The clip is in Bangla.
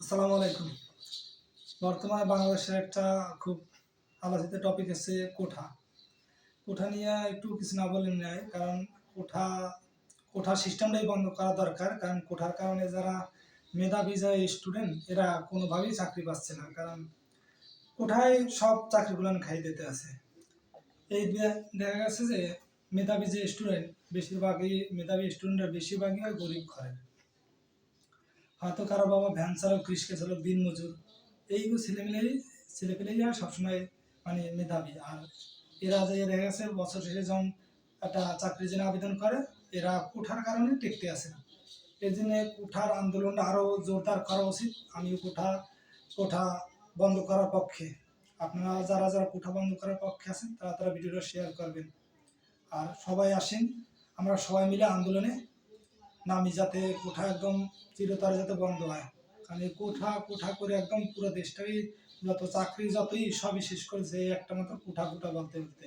আসসালামু আলাইকুম। বর্তমানে বাংলাদেশের একটা খুব আলোচিত টপিক হচ্ছে কোঠা। কোঠা নিয়ে একটু কিছু না বললে নাই, কারণ কোঠা কোঠার সিস্টেমটাই বন্ধ করা দরকার। কারণ কোঠার কারণে যারা মেধাবী যে স্টুডেন্ট এরা কোনোভাবেই চাকরি পাচ্ছে না, কারণ কোঠায় সব চাকরিগুলো খাই দিতে আছে। দেখা গেছে যে মেধাবী যে স্টুডেন্ট মেধাবী স্টুডেন্টরা বেশিরভাগই হয় গরিব ঘরের। হয়তো কারো বাবা ভ্যান চালক, রিক্সা চালক, দিনমজুর, এইগুলো ছেলেপেলেই আর সবসময় মানে মেধাবী। আর এরা যে দেখা গেছে বছর শেষে যখন একটা চাকরির জন্য আবেদন করে, এরা কোঠার কারণে টিকতে আসে না। এর জন্য কোঠার আন্দোলনটা আরও জোরদার করা উচিত। আমি কোঠা বন্ধ করার পক্ষে। আপনারা যারা যারা কোঠা বন্ধ করার পক্ষে আছেন তারা তারা ভিডিওটা শেয়ার করবেন। আর সবাই আসেন, আমরা সবাই মিলে আন্দোলনে নামি, যাতে কোঠা একদম চিরতরে যাতে বন্ধ হয়। কারণ এই কোঠা কোঠা করে একদম পুরো দেশটাই, যত চাকরি যতই সবই শেষ করেছে এই একটা মাত্র কোঠা কোঠা বলতে বলতে।